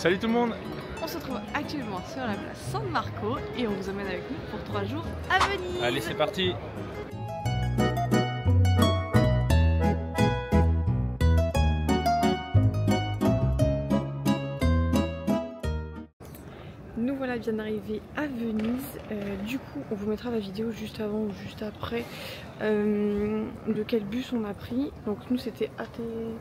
Salut tout le monde. On se trouve actuellement sur la place San Marco et on vous emmène avec nous pour 3 jours à Venise. Allez, c'est parti. Nous voilà bien arrivés à Venise. Du coup, on vous mettra la vidéo juste avant ou juste après de quel bus on a pris. Donc nous c'était ATVO.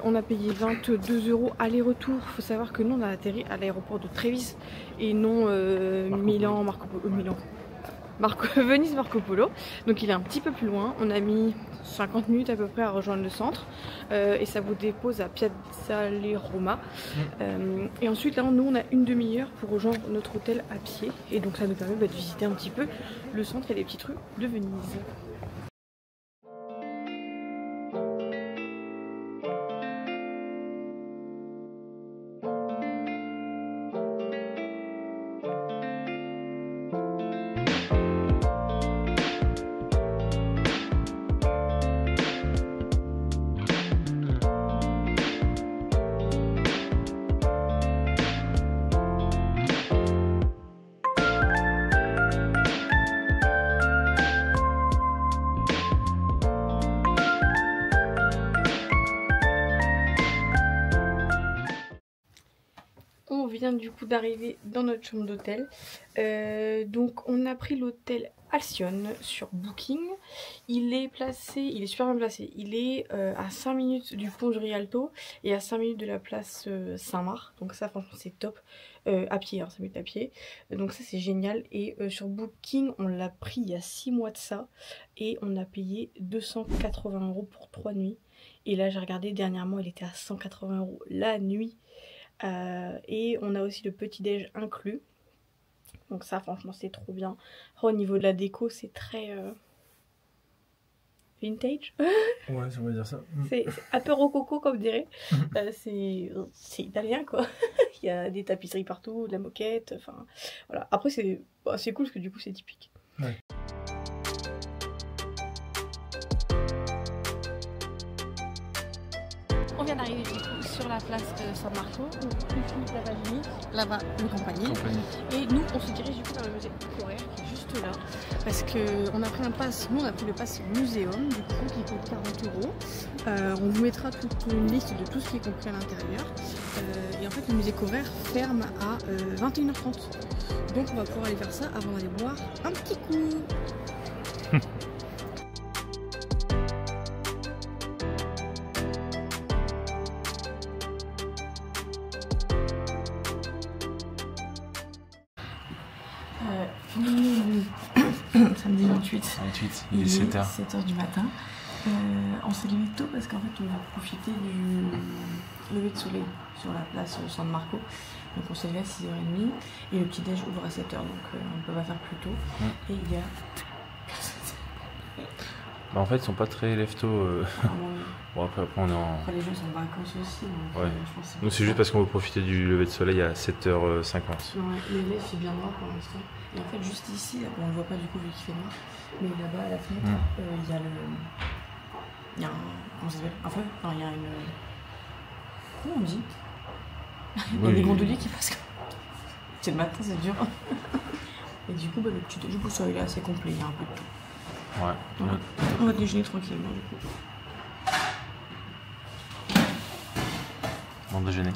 On a payé 22 € aller-retour. Il faut savoir que nous on a atterri à l'aéroport de Trévise et non Venise Marco Polo. Donc il est un petit peu plus loin. On a mis 50 minutes à peu près à rejoindre le centre et ça vous dépose à Piazzale Roma. Et ensuite là nous on a une demi-heure pour rejoindre notre hôtel à pied et donc ça nous permet de visiter un petit peu le centre et les petites rues de Venise. On vient du coup d'arriver dans notre chambre d'hôtel. Donc on a pris l'hôtel Alcyone sur Booking. Il est super bien placé. Il est à 5 minutes du pont du Rialto et à 5 minutes de la place Saint-Marc. Donc ça franchement c'est top. À pied, hein, 5 minutes à pied. Donc ça c'est génial. Et sur Booking on l'a pris il y a 6 mois de ça. Et on a payé 280 € pour 3 nuits. Et là j'ai regardé dernièrement il était à 180 € la nuit. Et on a aussi le petit déj inclus. Donc ça franchement c'est trop bien. Au niveau de la déco c'est très vintage. Ouais, on va dire ça. C'est un peu rococo comme dirait. C'est italien quoi. Il y a des tapisseries partout, de la moquette. Enfin voilà. Après c'est cool parce que du coup c'est typique. Ouais. On vient d'arriver du coup sur la place de San Marco, là-bas le Campanile. Et nous on se dirige du coup vers le musée Corer qui est juste là. Parce qu'on a pris un pass, nous on a pris le pass muséum du coup qui coûte 40 €. On vous mettra toute une liste de tout ce qui est compris à l'intérieur. Et en fait le musée Corer ferme à 21h30. Donc on va pouvoir aller faire ça avant d'aller boire un petit coup. Samedi 28, il est 7h. 7h du matin. On s'est levé tôt parce qu'en fait on va profiter du lever de soleil sur la place San Marco. Donc on s'est levé à 6h30 et le petit déj ouvre à 7h donc on ne peut pas faire plus tôt. Et il y a... Bah en fait ils sont pas très lève-tôt. Bon après on est en... Après les gens sont en vacances aussi. Donc, ouais. Nous c'est juste parce qu'on veut profiter du lever de soleil à 7h50. Ouais, mais là il fait bien noir pour l'instant. Et en fait juste ici, là, bon, on le voit pas du coup vu qu'il fait noir, mais là-bas à la fenêtre, il y a il y a un... comment ça s'appelle? Un feu? Enfin il y a une... Comment on dit? Il y a des gondoliers qui passent. C'est le matin, c'est dur. Et du coup le petit déj pour soleil là c'est complet, il y a un peu de tout. Ouais. Voilà. On va déjeuner tranquillement du coup. Bon déjeuner.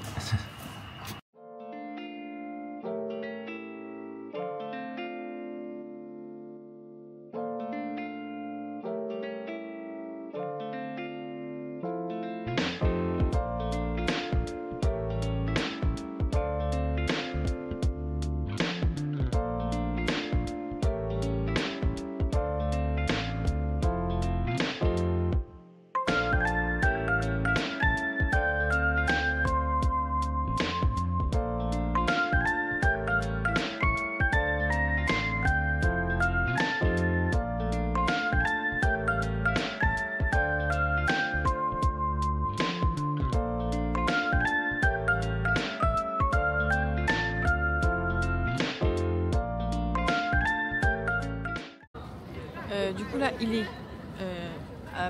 Du coup là il est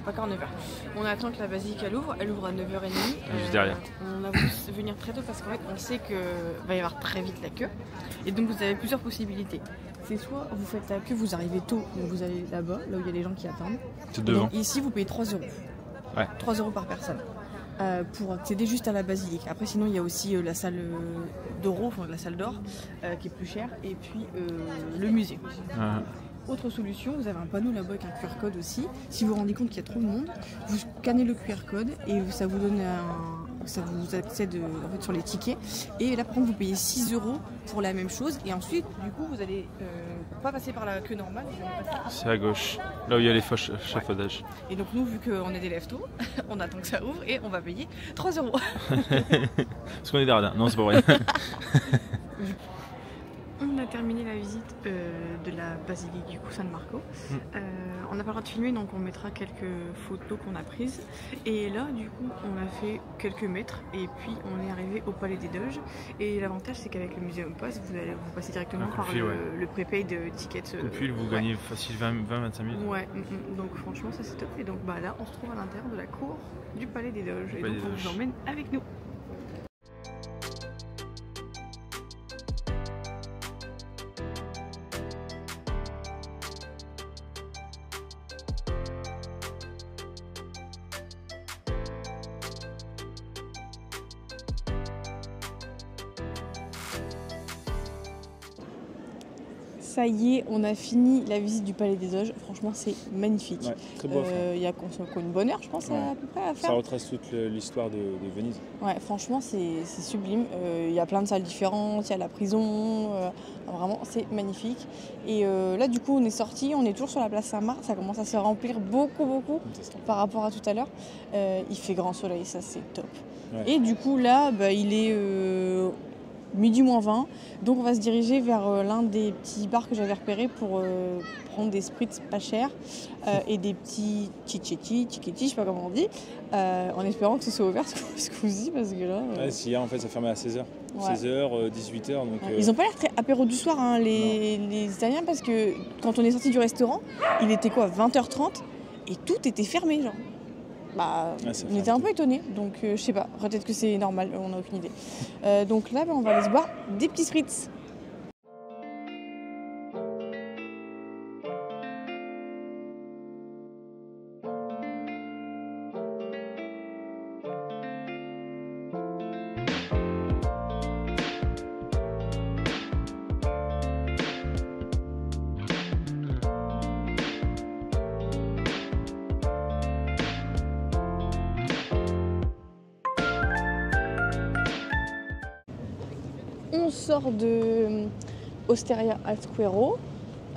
pas qu'à 9h. On attend que la basilique elle ouvre à 9h30. Juste derrière. On a voulu venir très tôt parce qu'en fait on sait qu'il va y avoir très vite la queue. Et donc vous avez plusieurs possibilités. C'est soit vous faites la queue, vous arrivez tôt, donc vous allez là-bas, là où il y a les gens qui attendent. C'est devant. Donc, ici vous payez 3 €. Ouais. 3 € par personne. Pour accéder juste à la basilique. Après sinon il y a aussi la salle d'Oro, enfin la salle d'or, qui est plus chère, et puis le musée. Autre solution, vous avez un panneau là-bas avec un QR code aussi. Si vous vous rendez compte qu'il y a trop de monde, vous scannez le QR code et ça vous donne ça vous accède en fait sur les tickets. Et là par contre vous payez 6 € pour la même chose. Et ensuite du coup vous allez pas passer par la queue normale. C'est à gauche, là où il y a les chafaudages. Ouais. Et donc nous vu qu'on est des lève-tôt, on attend que ça ouvre et on va payer 3 €. Parce qu'on est derrière. Non, c'est pas vrai. On a terminé la visite de la basilique du coup San Marco. On n'a pas le droit de filmer donc on mettra quelques photos qu'on a prises. Et là du coup on a fait quelques mètres et puis on est arrivé au Palais des Doges. Et l'avantage c'est qu'avec le Museum Pass vous passez directement par le prepaid ticket. Depuis vous gagnez facile 20-25 minutes. Ouais, donc franchement ça c'est top. Et donc bah là on se trouve à l'intérieur de la cour du Palais des Doges. Et donc on vous emmène avec nous. Ça y est, on a fini la visite du Palais des Doges. Franchement, c'est magnifique. Ouais, très beau à faire. Il y a une bonne heure, je pense, à peu près à faire. Ça retrace toute l'histoire de Venise. Ouais, franchement, c'est sublime. Il y a plein de salles différentes, il y a la prison. Vraiment, c'est magnifique. Et là, du coup, on est sorti, on est toujours sur la place Saint-Marc. Ça commence à se remplir beaucoup par rapport à tout à l'heure. Il fait grand soleil, ça, c'est top. Ouais. Et du coup, là, il est... midi moins 20, donc on va se diriger vers l'un des petits bars que j'avais repérés pour prendre des spritz pas chers et des petits chichetti, je sais pas comment on dit, en espérant que ce soit ouvert ce coup-ci parce que là... Ouais, si hier en fait ça fermait à 16h, ouais. 16h, 18h donc... Ils ont pas l'air très apéro du soir hein, les Italiens parce que quand on est sorti du restaurant, il était quoi 20h30 et tout était fermé genre. On était un peu étonnés, donc je sais pas, peut-être que c'est normal, on n'a aucune idée. Donc là, on va aller se boire des petits spritz. On sort de Osteria Alsquero.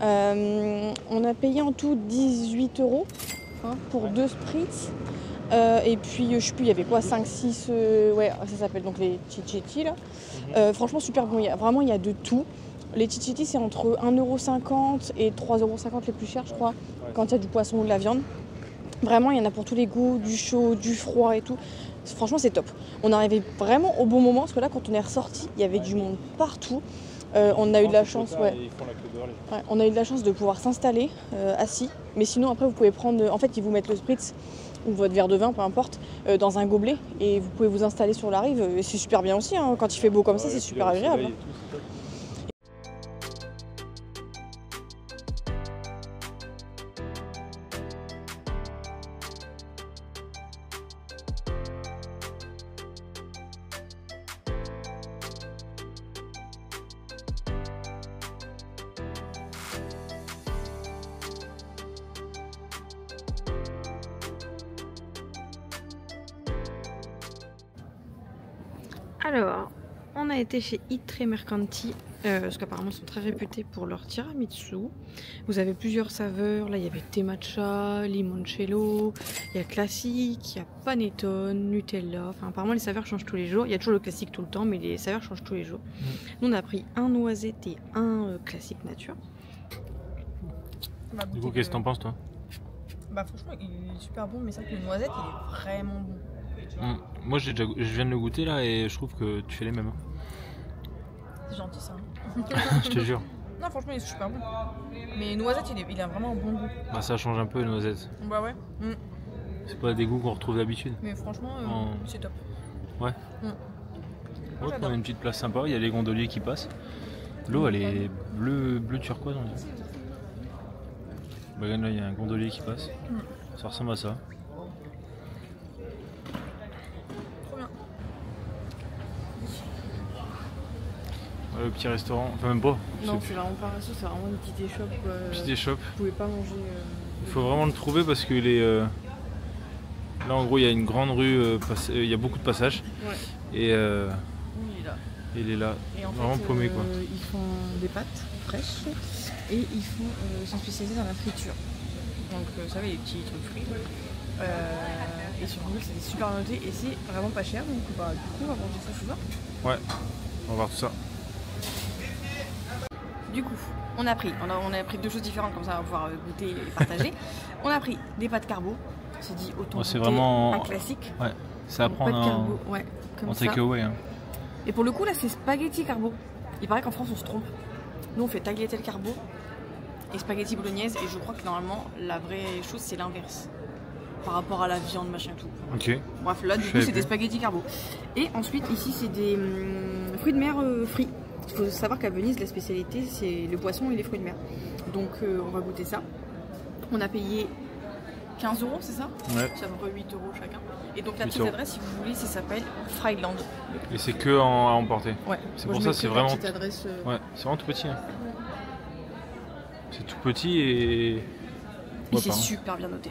On a payé en tout 18 € pour 2 spritz. Et puis, je sais plus, il y avait quoi 5-6... ouais, ça s'appelle donc les chichetti là. Franchement, super bon. Il y a de tout. Les chichetti, c'est entre 1,50 € et 3,50 € les plus chers, je crois, quand il y a du poisson ou de la viande. Vraiment, il y en a pour tous les goûts, du chaud, du froid et tout. Franchement, c'est top. On est arrivé vraiment au bon moment parce que là, quand on est ressorti, il y avait du monde partout. On a eu de la chance, on a eu de la chance de pouvoir s'installer assis. Mais sinon, après, vous pouvez prendre. En fait, ils vous mettent le spritz ou votre verre de vin, peu importe, dans un gobelet et vous pouvez vous installer sur la rive. Et c'est super bien aussi. Hein. Quand il fait beau comme ça, c'est super agréable. Alors, on a été chez Itre Mercanti, parce qu'apparemment ils sont très réputés pour leur tiramisu. Vous avez plusieurs saveurs, là il y avait thé matcha, limoncello, il y a classique, il y a panettone, Nutella, enfin apparemment les saveurs changent tous les jours. Il y a toujours le classique tout le temps, mais les saveurs changent tous les jours. Nous on a pris un noisette et un classique nature. Du coup, qu'est-ce que t'en penses toi? Bah franchement il est super bon, mais c'est vrai que le noisette il est vraiment bon. Moi je viens de le goûter là et je trouve que tu fais les mêmes. C'est gentil ça. Je te jure. Non franchement il est super bon. Mais noisette il a vraiment un bon goût. Bah ça change un peu noisette. Bah ouais. C'est pas des goûts qu'on retrouve d'habitude. Mais franchement c'est top. Ouais. On a une petite place sympa, il y a les gondoliers qui passent. L'eau elle est bleu turquoise on dit. Bah, là il y a un gondolier qui passe. Ça ressemble à ça. Trop bien. Ouais, le petit restaurant, enfin même pas. Non, c'est vraiment pas un resto, c'est vraiment une petite échoppe. Petite échoppe. Vous pouvez pas manger. Il faut vraiment le trouver parce que là en gros il y a une grande rue, il y a beaucoup de passages. Ouais. Et Il est là. il est là, Et en vraiment fait, paumé quoi. Ils font des pâtes fraîches et ils sont spécialisés dans la friture. Donc vous savez les petits trucs frits. Et sur Google c'est super noté et c'est vraiment pas cher. Donc bah, du coup on va manger ça ce soir. Ouais, on va voir tout ça. Du coup, on a pris 2 choses différentes comme ça on va pouvoir goûter et partager. On a pris des pâtes carbo. On s'est dit autant C'est goûter vraiment un classique. Ouais, c'est à prendre Pâtes carbo, ouais, comme en ça. takeaway. Hein. Et pour le coup là c'est spaghetti carbo. Il paraît qu'en France on se trompe. Nous on fait tagliatelle carbo et spaghetti bolognaise et je crois que normalement la vraie chose c'est l'inverse. Par rapport à la viande machin tout. Ok. Bref là du coup c'est des spaghettis carbo. Et ensuite ici c'est des fruits de mer frits. Il faut savoir qu'à Venise la spécialité c'est le poisson et les fruits de mer. Donc on va goûter ça. On a payé 15 €, c'est ça? Ouais. C'est à peu près 8 € chacun. Et donc la 8 petite €. adresse si vous voulez ça s'appelle Fryland. Et c'est que à emporter. Ouais. C'est Moi, pour je ça c'est mettrai la vraiment. petite adresse, Ouais, c'est vraiment tout petit. Hein. C'est tout petit et. Et Ouais, c'est pardon. super bien noté.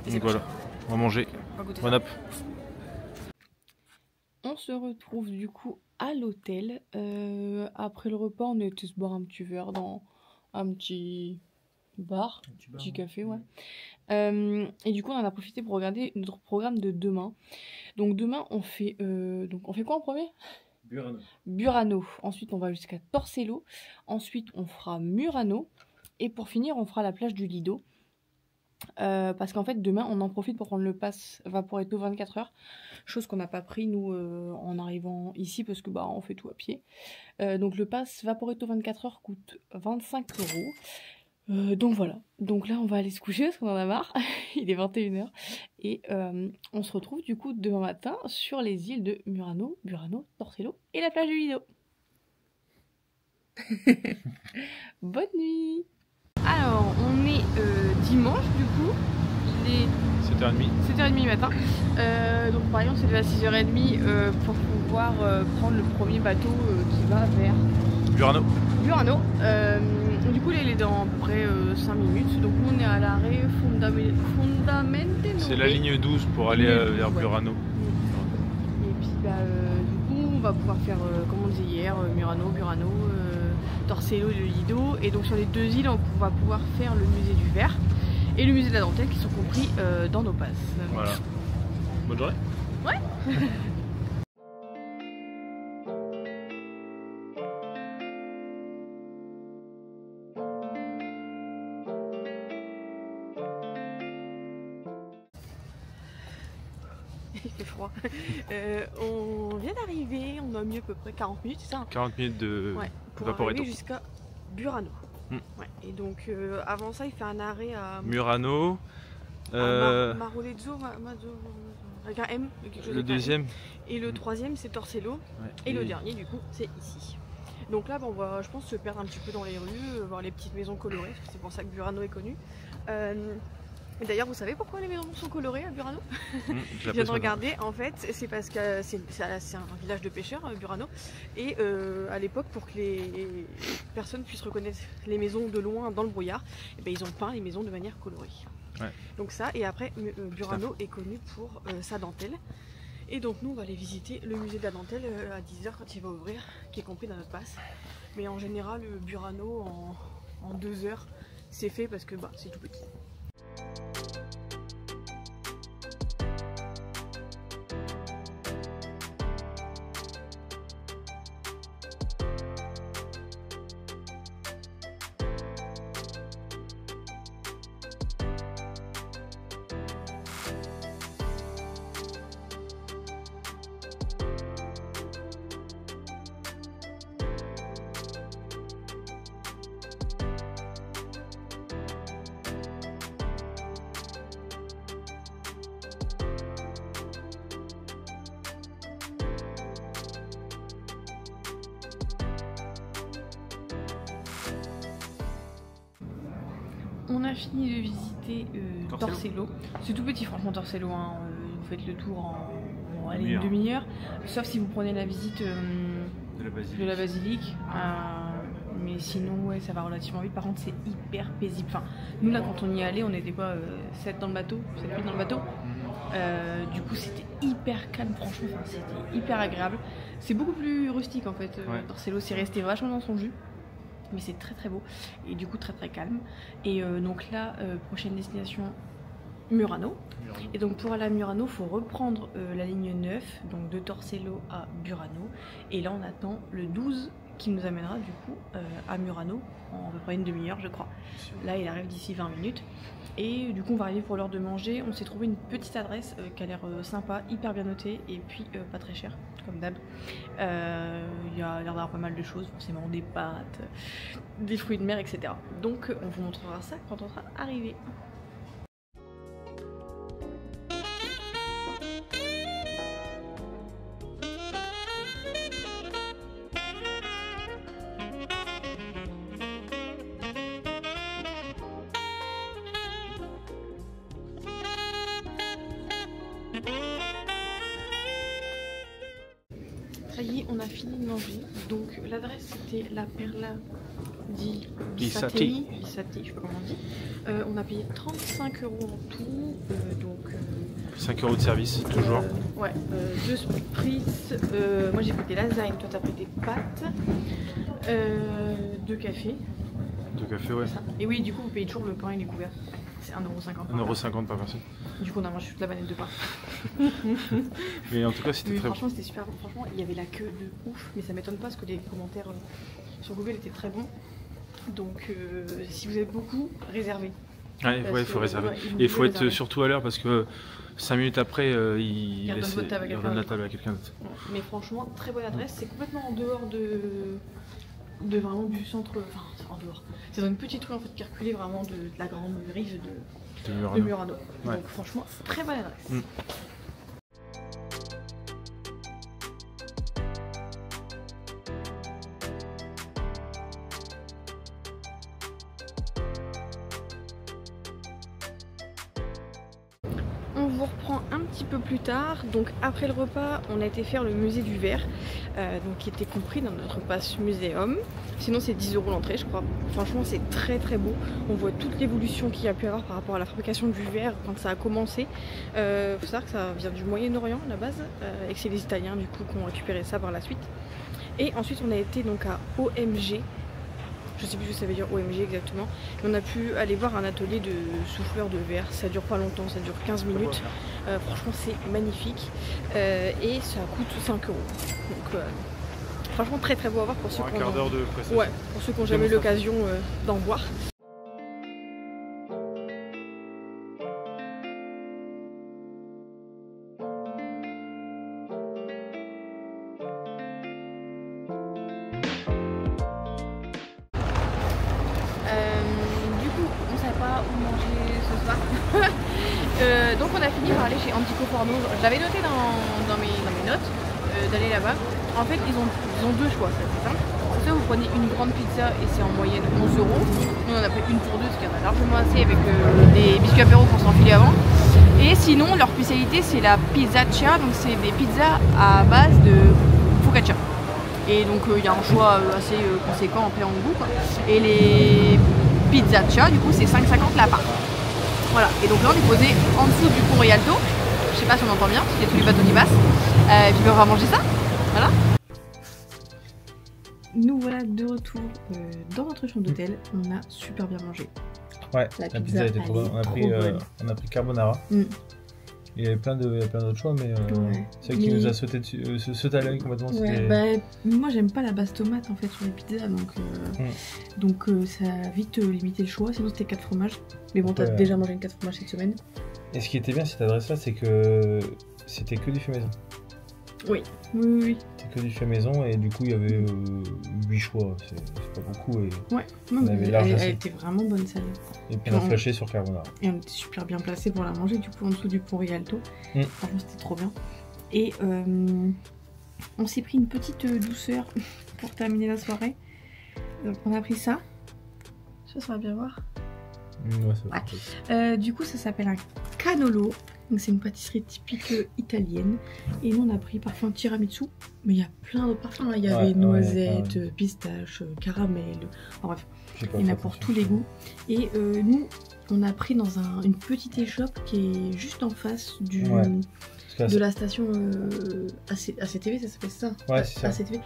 Donc voilà, on va manger. On va goûter Bon ça. app. On se retrouve du coup à l'hôtel. Après le repas, on a été se boire un petit verre dans un petit bar, petit café, ouais. Et du coup, on en a profité pour regarder notre programme de demain. Donc demain, on fait quoi en premier? Burano. Ensuite, on va jusqu'à Torcello. Ensuite, on fera Murano. Et pour finir, on fera la plage du Lido. Parce qu'en fait, demain, on en profite pour prendre le pass Vaporetto 24 heures. Chose qu'on n'a pas pris, nous, en arrivant ici, parce que bah, on fait tout à pied. Donc le pass Vaporetto 24 heures coûte 25 €. Donc voilà. Donc là, on va aller se coucher parce qu'on en a marre. Il est 21 h. Et on se retrouve du coup demain matin sur les îles de Murano, Burano, Torcello et la plage du Lido. Bonne nuit. Alors, on est dimanche du coup. Il est 7h30. 7h30 matin. Donc par exemple, c'est levé à 6h30 pour pouvoir prendre le premier bateau qui va vers Burano. Burano. Du coup, là, il est dans à peu près 5 minutes. Donc, nous, on est à l'arrêt Fondamente. C'est la ligne 12 pour aller vers Burano. Et puis, bah, du coup, on va pouvoir faire, comme on disait hier, Murano, Burano, Torcello et le Lido. Et donc, sur les 2 îles, on va pouvoir faire le musée du verre et le musée de la dentelle qui sont compris dans nos passes. Voilà. Bonne journée. Ouais. Il fait froid. On vient d'arriver, on a mis à peu près 40 minutes, c'est ça? 40 minutes de pour Vaporetto. arriver jusqu'à Burano. Ouais. Et donc avant ça, il fait un arrêt à Murano. Marolezzo, avec un M. Quelque chose Le deuxième. Et le troisième, c'est Torcello. Ouais. Et le dernier, du coup, c'est ici. Donc là, on va, je pense, se perdre un petit peu dans les rues, voir les petites maisons colorées, parce que c'est pour ça que Burano est connu. Et d'ailleurs, vous savez pourquoi les maisons sont colorées à Burano? Je viens de regarder, en fait, c'est parce que c'est un village de pêcheurs, Burano. Et à l'époque, pour que les personnes puissent reconnaître les maisons de loin dans le brouillard, et ben, ils ont peint les maisons de manière colorée. Ouais. Donc ça, et après, Burano est connu pour sa dentelle. Et donc nous, on va aller visiter le musée de la dentelle à 10 h quand il va ouvrir, qui est compris dans notre passe. Mais en général, Burano, en 2 heures, c'est fait parce que bah, c'est tout petit. On a fini de visiter Torcello. C'est tout petit franchement Torcello, hein. Vous faites le tour en allez, une demi-heure. Sauf si vous prenez la visite de la basilique. Mais sinon ouais ça va relativement vite. Par contre c'est hyper paisible. Enfin, nous là quand on y allait on était quoi 7 dans le bateau, 7-8 dans le bateau. Du coup c'était hyper calme franchement, enfin, c'était hyper agréable. C'est beaucoup plus rustique en fait. Torcello c'est resté vachement dans son jus. Mais c'est très très beau et du coup très très calme. Et donc là, prochaine destination Murano. Et donc pour aller à Murano, il faut reprendre la ligne 9, donc de Torcello à Burano. Et là on attend le 12 qui nous amènera du coup à Murano en à peu près une demi-heure je crois. Là il arrive d'ici 20 minutes. Et du coup on va arriver pour l'heure de manger. On s'est trouvé une petite adresse qui a l'air sympa, hyper bien notée et puis pas très cher comme d'hab. Il y a l'air d'avoir pas mal de choses, forcément des pâtes, des fruits de mer, etc. Donc on vous montrera ça quand on sera arrivé. Ça y est, on a fini de manger. Donc l'adresse c'était la Perla di Bisatti, je sais pas comment on dit. On a payé 35 € en tout. 5 € de service, toujours. Ouais, 2 spritz. Moi j'ai pris des lasagnes, toi t'as pris des pâtes. 2 cafés. 2 cafés, ouais. Et oui, du coup vous payez toujours le pain et les couverts. C'est 1,50 €. 1,50 € par personne. Du coup on a mangé toute la banette de pain. Mais en tout cas c'était très franchement c'était super bon. Franchement il y avait la queue de ouf. Mais ça m'étonne pas parce que les commentaires sur Google étaient très bons. Donc si vous avez beaucoup, réservez. Ouais, il faut réserver. Et il faut être surtout à l'heure parce que 5 minutes après il redonne la table à quelqu'un d'autre. Mais franchement très bonne adresse. C'est complètement en dehors de vraiment du centre. Enfin en dehors. C'est dans une petite rue en fait qui reculait vraiment de la grande rive de Murano. Ouais. Donc franchement, très bonne adresse. On vous reprend un petit peu plus tard. Donc après le repas, on a été faire le musée du verre, donc qui était compris dans notre pass muséum. Sinon c'est 10 € l'entrée je crois. Franchement c'est très très beau. On voit toute l'évolution qu'il y a pu avoir par rapport à la fabrication du verre quand ça a commencé. Faut savoir que ça vient du Moyen-Orient à la base et que c'est les Italiens du coup qui ont récupéré ça par la suite. Et ensuite on a été donc à OMG. Je sais plus ce que ça veut dire OMG exactement. Mais on a pu aller voir un atelier de souffleur de verre. Ça dure pas longtemps, ça dure 15 minutes. Franchement c'est magnifique. Et ça coûte 5 €. Donc franchement très très beau à voir pour ceux qui ont un quart d'heure de prestation. Ouais, pour ceux qui n'ont jamais eu l'occasion d'en voir. Du coup, on ne savait pas où manger ce soir. Donc on a fini par aller chez Antico Forno. Je l'avais noté dans mes notes d'aller là-bas. En fait, ils ont deux choix, c'est simple. Soit vous prenez une grande pizza et c'est en moyenne 11 €. Nous on en a pris une pour deux, ce qui en a largement assez avec des biscuits apéro pour s'enfiler avant. Et sinon, leur spécialité c'est la pizzaccia, donc c'est des pizzas à base de focaccia. Et donc il y a un choix assez conséquent en plein goût quoi. Et les pizzaccia, du coup c'est 5,50 la part. Voilà, et donc là on est posé en dessous du pont Rialto. Je sais pas si on entend bien, parce qu'il y a tous les bateaux qui passent. Et puis on va manger ça. Voilà. Nous voilà de retour dans notre chambre d'hôtel. On a super bien mangé. Ouais, la pizza était trop bonne. On a pris carbonara. Il y avait plein d'autres choix, mais c'est vrai qu'il nous a sauté à l'œil complètement. Ouais, moi j'aime pas la base tomate en fait sur les pizzas, donc ça a vite limité le choix. Sinon c'était 4 fromages. Mais bon, t'as déjà mangé une 4 fromages cette semaine. Et ce qui était bien cette adresse là, c'est que c'était que du fait maison. Oui. C'était que du fait maison et du coup il y avait 8 choix, c'est pas beaucoup. Et ouais, elle était vraiment bonne celle-là. Et puis on a flashé sur carbonara. Et on était super bien placé pour la manger, du coup en dessous du pont Rialto. Franchement c'était trop bien. Et on s'est pris une petite douceur pour terminer la soirée. Donc on a pris ça. Ça va bien voir. Ouais, ça va. Du coup, ça s'appelle un cannolo. Donc c'est une pâtisserie typique italienne. Et nous, on a pris parfum tiramisu. Mais il y a plein d'autres parfums. Hein. Il y avait noisettes, pistache, caramel. Enfin, bref, il y en a pour tous les goûts. Et nous, on a pris dans une petite échoppe qui est juste en face de la station ACTV, ça s'appelle ça? Ouais, c'est ça. ACTV.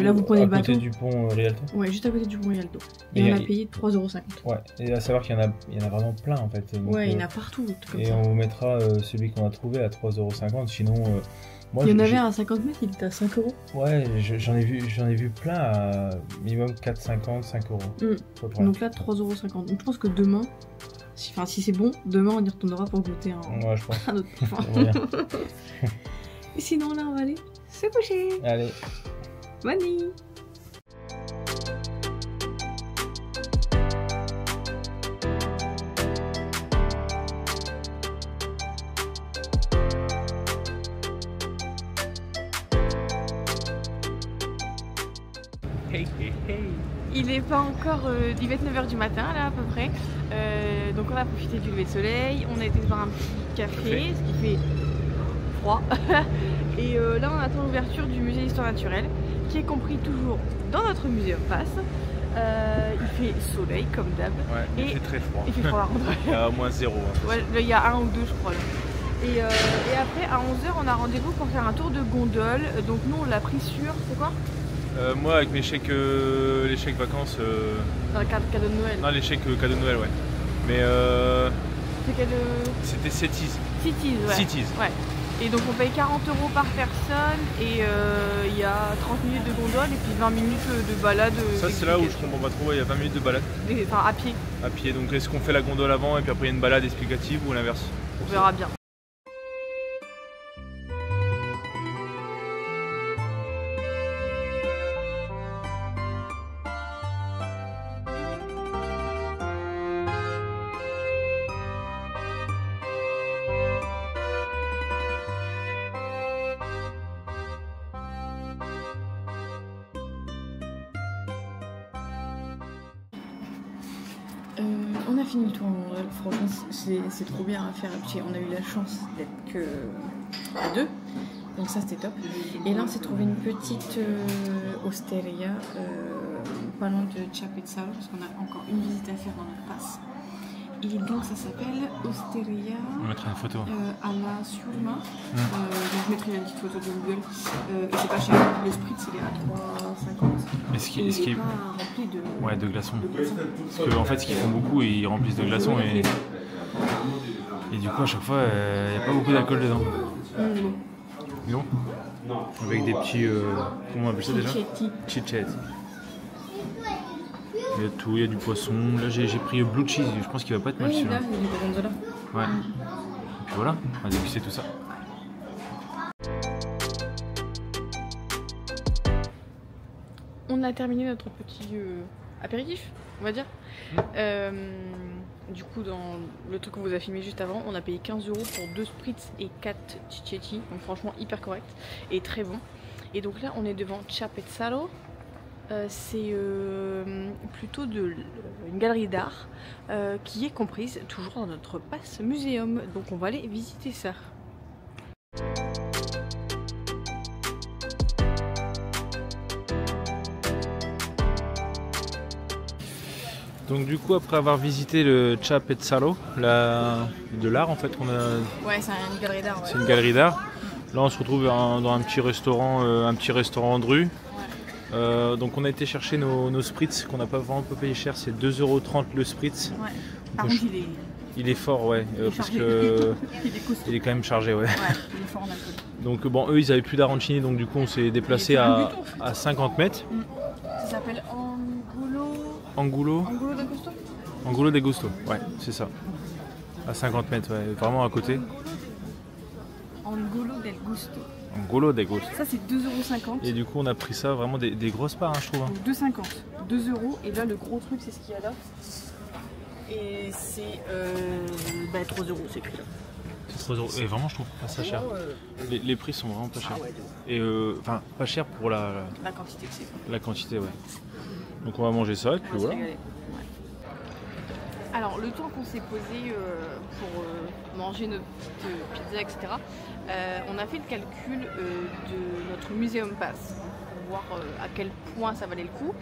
Là, vous prenez le bateau. À côté du pont Rialto. Ouais, juste à côté du pont Rialto. Et on a payé 3,50 €. Ouais, et à savoir qu'il y en a vraiment plein en fait. Donc, ouais, il y en a partout. Comme et ça. on vous mettra celui qu'on a trouvé à 3,50 €. Sinon, moi, il y en avait à 50 mètres, il était à 5 €. Ouais, j'en ai vu plein à minimum 4,50 €, 5 €. Donc là, 3,50 €. Donc je pense que demain. Si c'est bon, demain on y retournera pour goûter ouais, je pense. un autre parfum. Et sinon là on va aller se coucher. Allez. Bonne nuit. Hey, hey, hey. Il est pas encore, il va être 9 h du matin là à peu près, donc on a profité du lever de soleil, on a été boire un petit café, ce qui fait froid, et là on attend l'ouverture du musée d'histoire naturelle, qui est compris toujours dans notre muséum pass. Il fait soleil comme d'hab. Ouais, il fait très froid. Il fait froid par contre. Il y a au moins 0. Hein, ouais, là, il y a 1 ou 2 je crois là. Et après à 11 h on a rendez-vous pour faire un tour de gondole, donc nous on l'a pris sur, c'est quoi? Moi avec mes chèques, les chèques vacances. Dans le cadeau de Noël. Non, les chèques cadeau de Noël, ouais. Mais c'est quel c'était Cities. Cities, ouais. Cities. Ouais. Et donc on paye 40 € par personne et il y a 30 minutes de gondole et puis 20 minutes de balade. Ça c'est là où je comprends pas trop, il y a 20 minutes de balade. Enfin à pied. À pied, donc est-ce qu'on fait la gondole avant et puis après il y a une balade explicative ou l'inverse? On verra bien. On a fini le tour en gondole, franchement c'est trop bien à faire à pied. On a eu la chance d'être que à 2, donc ça c'était top. Et là on s'est trouvé une petite osteria pas loin de Ciapezzalo parce qu'on a encore une visite à faire dans notre passe. Et donc ça s'appelle Osteria. On mettra une photo. Alla Ciurma. Donc je mettrai une petite photo de Google. Et c'est pas cher. Le spritz il est à 3,50 €. Mais ce qui est pas rempli de. Ouais, de glaçons. Parce que en fait ce qu'ils font beaucoup, ils remplissent de glaçons et du coup à chaque fois il n'y a pas beaucoup d'alcool dedans. Non. Avec des petits comment on appelle ça déjà? Cicchetti. Il y a tout, il y a du poisson. Là j'ai pris blue cheese, je pense qu'il va pas être mal celui-là. Là, il y a du gorgonzola. Ouais. Et puis voilà, on va déguster tout ça. On a terminé notre petit apéritif, on va dire. Du coup, dans le truc qu'on vous a filmé juste avant, on a payé 15 € pour 2 spritz et 4 cicchetti. Donc franchement hyper correct et très bon. Et donc là, on est devant Ciapezzalo. C'est plutôt une galerie d'art qui est comprise toujours dans notre pass muséum. Donc on va aller visiter ça. Donc du coup après avoir visité le Ciapezzalo, de l'art en fait qu'on a. Ouais, c'est une galerie d'art. Ouais. C'est une galerie d'art. Là on se retrouve dans un petit restaurant de rue. Ouais. Donc on a été chercher nos spritz qu'on n'a pas vraiment payé cher, c'est 2,30 € le spritz. Ouais. Par contre il est fort, ouais, parce que il est quand même chargé, ouais. Ouais, il est fort en alcool. Donc bon, eux ils avaient plus d'arancini, donc du coup on s'est déplacé à 50 mètres. Ça s'appelle Angulo d'Agosto. Angulo d'Agosto, ouais, c'est ça. À 50 mètres, ouais, vraiment à côté. Angulo del Gusto. Angulo d'Agosto. Ça c'est 2,50 €. Et du coup on a pris ça, vraiment des grosses parts, hein, je trouve. Donc 2,50 €. 2 €. Et là le gros truc c'est ce qu'il y a là. Et c'est 3 €, c'est écrit là. C'est 3 €. Et vraiment je trouve pas ça cher. Les prix sont vraiment pas chers. Et enfin pas cher pour la quantité que c'est. La quantité, ouais. Donc on va manger ça et puis voilà. Alors le temps qu'on s'est posé pour manger notre petite pizza, etc., on a fait le calcul de notre Museum Pass pour voir à quel point ça valait le coup.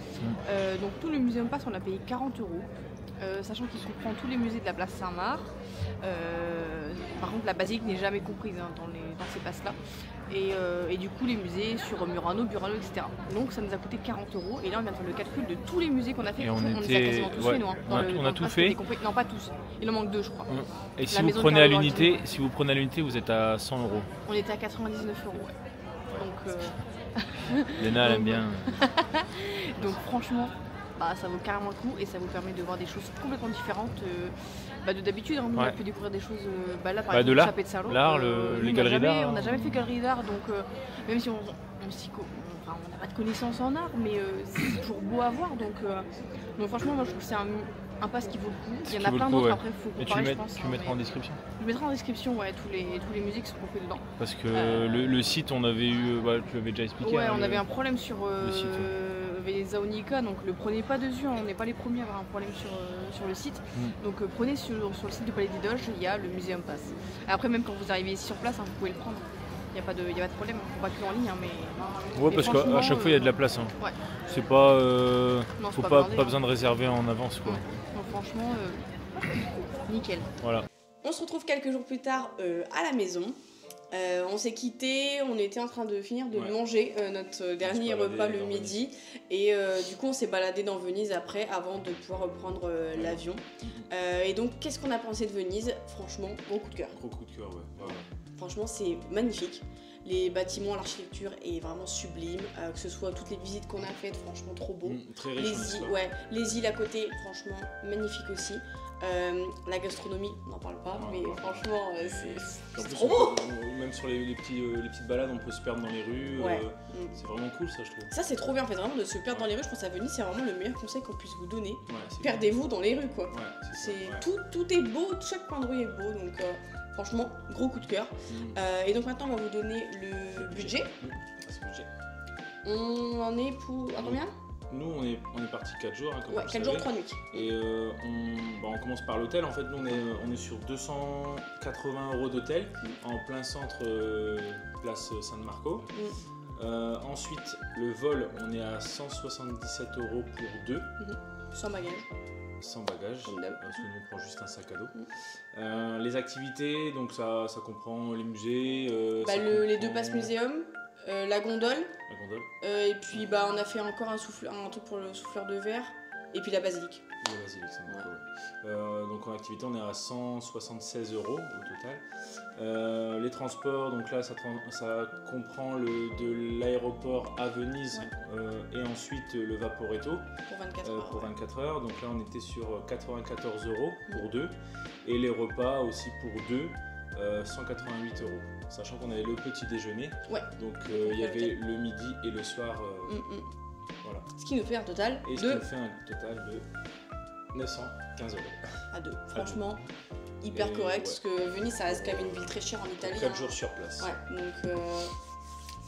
Donc tout le Museum Pass, on a payé 40 €. Sachant qu'il comprend tous les musées de la place Saint-Marc. Par contre, la basilique n'est jamais comprise dans ces passes-là. Et du coup, les musées sur Murano, Burano, etc. Donc, ça nous a coûté 40 €. Et là, on vient de faire le calcul de tous les musées qu'on a fait. Et on les a quasiment tous fait, nous. On a tout fait. Non, pas tous. Il en manque 2, je crois. Et si vous prenez à l'unité, vous êtes à 100 €. On était à 99 €. Ouais. Donc, Léna, elle aime bien. Donc, franchement. Bah, ça vaut carrément le coup et ça vous permet de voir des choses complètement différentes de d'habitude. Nous, on a pu découvrir des choses là, par exemple, le Chapet de Saint-Lô. L'art, les galeries d'art. On n'a jamais fait galerie d'art, donc même si on n'a pas de connaissances en art, mais c'est toujours beau à voir. Donc franchement, moi je trouve que c'est un pass qui vaut le coup. Il y en a plein d'autres, après il faut comparer, je pense. Tu mettras en description. Je mettrai en description tous les musiques qui sont compris dedans. Parce que le site, on avait eu, tu l'avais déjà expliqué. Ouais, on avait un problème sur le site. Les Zaonika, donc le prenez pas dessus, on n'est pas les premiers à avoir un problème sur le site. Donc prenez sur le site de Palais des Doges, il y a le Museum Pass. Après, même quand vous arrivez ici sur place, vous pouvez le prendre. Il n'y a pas de problème, on va que en ligne, mais. Ouais, parce qu'à chaque fois il y a de la place. Ouais. C'est pas. Faut pas besoin de réserver en avance, quoi. Donc franchement, nickel. Voilà. On se retrouve quelques jours plus tard à la maison. On s'est quitté, on était en train de finir de manger notre dernier repas le midi et du coup on s'est baladé dans Venise après avant de pouvoir reprendre l'avion. Et donc qu'est-ce qu'on a pensé de Venise? Franchement, gros coup de cœur. Gros coup de cœur, ouais. Franchement c'est magnifique. Les bâtiments, l'architecture est vraiment sublime, que ce soit toutes les visites qu'on a faites, franchement trop beau. Très riche les îles à côté, franchement magnifique aussi. La gastronomie, on n'en parle pas, mais franchement c'est trop beau. Même sur les petites balades, on peut se perdre dans les rues. C'est vraiment cool, ça, je trouve. Ça c'est trop bien en fait, vraiment de se perdre dans les rues. Je pense à Venise, c'est vraiment le meilleur conseil qu'on puisse vous donner. Perdez-vous dans les rues, quoi. Tout est beau, chaque coin de rue est beau, donc franchement gros coup de cœur. Et donc maintenant on va vous donner le budget. On en est pour à combien? Nous, on est parti 4 jours. 4 jours, 3 nuits. Et on commence par l'hôtel. En fait, nous, on est sur 280 € d'hôtel en plein centre, place San Marco. Ensuite, le vol, on est à 177 € pour 2. Sans bagages. Sans bagages, parce que nous, on prend juste un sac à dos. Les activités, donc ça comprend les musées. Les 2 passes muséum. La gondole. Et puis on a fait encore un truc pour le souffleur de verre. Et puis la basilique. La basilique, c'est donc en activité, on est à 176 € au total. Les transports, donc là, ça comprend de l'aéroport à Venise et ensuite le Vaporetto pour 24 heures. Donc là, on était sur 94 € pour 2. Et les repas aussi pour 2. 188 €, sachant qu'on avait le petit déjeuner. Donc il y avait le midi et le soir. Voilà. Ce qui nous fait un total de 915 €. À 2. Franchement, hyper correct, parce que Venise, ça reste quand même une ville très chère en Italie. 4 jours sur place. Donc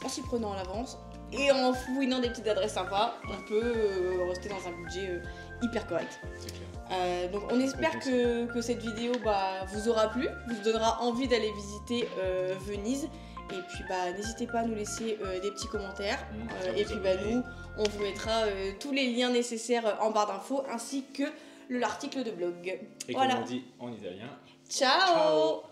en s'y prenant à l'avance et en fouinant des petites adresses sympas, on peut rester dans un budget hyper correct. C'est clair. Donc on espère que cette vidéo vous aura plu, vous donnera envie d'aller visiter Venise. Et puis n'hésitez pas à nous laisser des petits commentaires. Et puis nous, on vous mettra tous les liens nécessaires en barre d'infos ainsi que l'article de blog. Et comme on dit en italien, ciao.